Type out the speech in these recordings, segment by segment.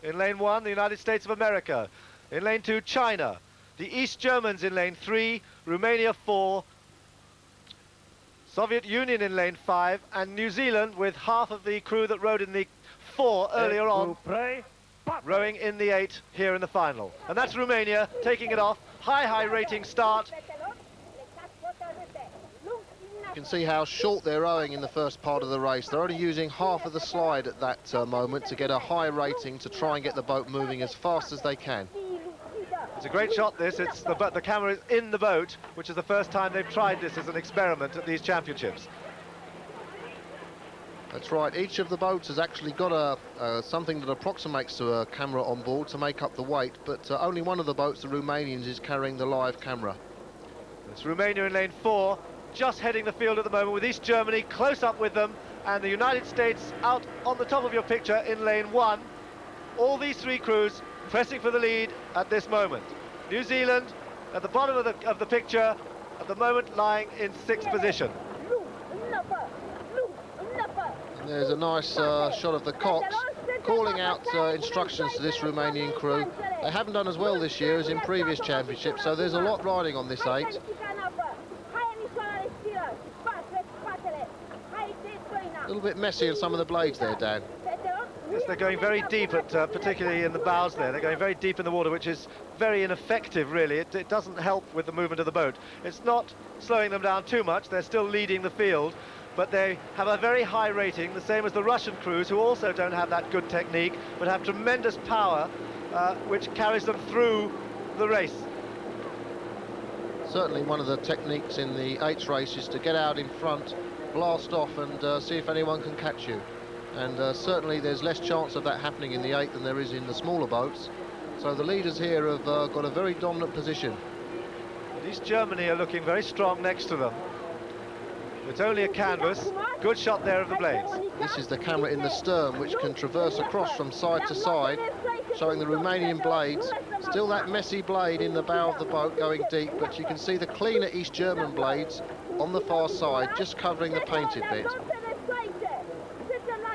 In lane 1, the United States of America. In lane 2, China. The East Germans in lane 3, Romania 4, Soviet Union in lane 5, and New Zealand with half of the crew that rode in the 4 earlier on, rowing in the 8 here in the final. And that's Romania taking it off. High rating start. You can see how short they're rowing in the first part of the race. They're only using half of the slide at that moment to get a high rating to try and get the boat moving as fast as they can. It's a great shot, this. It's the camera is in the boat, which is the first time they've tried this as an experiment at these championships. That's right, each of the boats has actually got something that approximates to a camera on board to make up the weight, but only one of the boats, the Romanians, is carrying the live camera. It's Romania in lane 4, just heading the field at the moment, with East Germany close up with them, and the United States out on the top of your picture in lane 1. All these 3 crews pressing for the lead at this moment. New Zealand at the bottom of the picture, at the moment lying in 6th position. And there's a nice shot of the cocks calling out instructions to this Romanian crew. They haven't done as well this year as in previous championships, so there's a lot riding on this 8. A little bit messy in some of the blades there, Dan. Yes, they're going very deep, particularly in the bows there. They're going very deep in the water, which is very ineffective, really. It doesn't help with the movement of the boat. It's not slowing them down too much. They're still leading the field, but they have a very high rating, the same as the Russian crews, who also don't have that good technique, but have tremendous power, which carries them through the race. Certainly one of the techniques in the 8th race is to get out in front, blast off and see if anyone can catch you. And certainly there's less chance of that happening in the 8th than there is in the smaller boats. So the leaders here have got a very dominant position. But East Germany are looking very strong next to them. It's only a canvas. Good shot there of the blades. This is the camera in the stern, which can traverse across from side to side, showing the Romanian blades. Still that messy blade in the bow of the boat going deep, but you can see the cleaner East German blades on the far side, just covering the painted bit.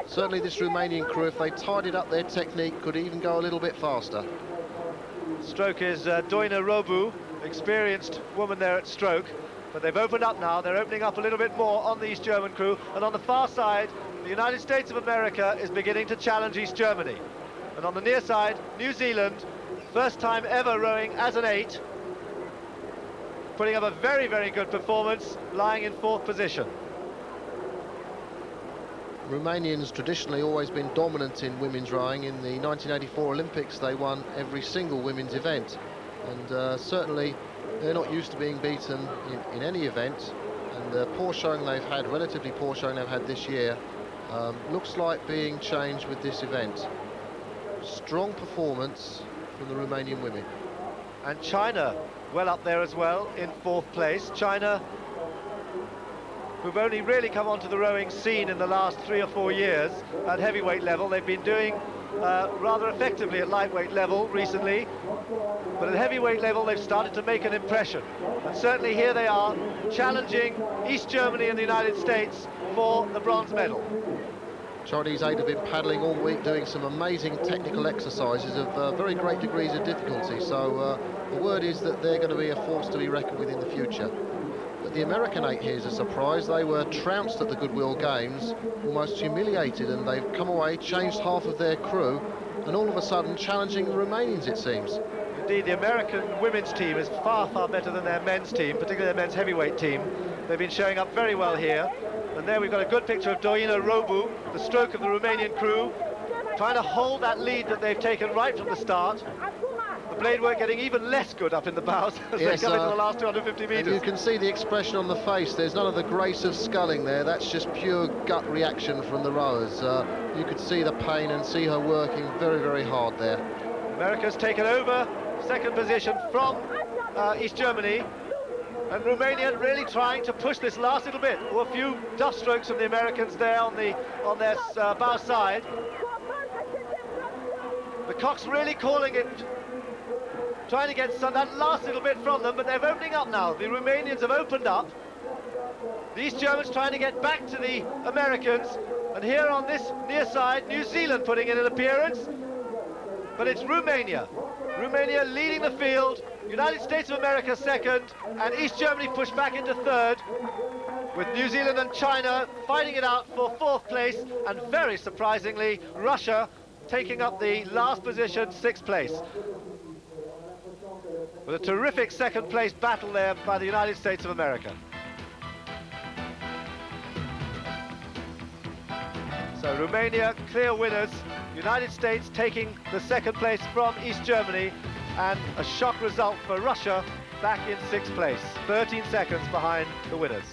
Certainly this Romanian crew, if they tidied up their technique, could even go a little bit faster. Stroke is Doina Robu, experienced woman there at stroke, but they've opened up now. They're opening up a little bit more on the East German crew, and on the far side, the United States of America is beginning to challenge East Germany. And on the near side, New Zealand, first time ever rowing as an 8, putting up a very good performance, lying in 4th position. Romanians traditionally always been dominant in women's rowing. In the 1984 Olympics they won every single women's event, and certainly they're not used to being beaten in any event, and the poor showing they've had, relatively poor showing they've had this year, looks like being changed with this event. Strong performance from the Romanian women. And China well up there as well in 4th place. China, who've only really come onto the rowing scene in the last 3 or 4 years at heavyweight level. They've been doing rather effectively at lightweight level recently, but at heavyweight level they've started to make an impression. And certainly here they are, challenging East Germany and the United States for the bronze medal. Chinese 8 have been paddling all week, doing some amazing technical exercises of very great degrees of difficulty, so the word is that they're going to be a force to be reckoned with in the future. But the American 8 here is a surprise. They were trounced at the Goodwill Games, almost humiliated, and they've come away, changed half of their crew, and all of a sudden challenging the Romanians, it seems. Indeed, the American women's team is far better than their men's team, particularly their men's heavyweight team. They've been showing up very well here. And there we've got a good picture of Doina Robu, the stroke of the Romanian crew, trying to hold that lead that they've taken right from the start. The blade work getting even less good up in the bows as they come into the last 250 metres. And you can see the expression on the face. There's none of the grace of sculling there. That's just pure gut reaction from the rowers. You could see the pain and see her working very hard there. America's taken over 2nd position from East Germany. And Romania really trying to push this last little bit. A few duff strokes from the Americans there on their bow side. The cock's really calling it, trying to get that last little bit from them, but they're opening up now. The Romanians have opened up. The East Germans trying to get back to the Americans. And here on this near side, New Zealand putting in an appearance. but it's Romania. Romania leading the field, United States of America second, and East Germany pushed back into third, with New Zealand and China fighting it out for fourth place, and very surprisingly, Russia taking up the last position, sixth place. With a terrific second place battle there by the United States of America. So Romania, clear winners. United States taking the second place from East Germany, and a shock result for Russia, back in sixth place, 13 seconds behind the winners.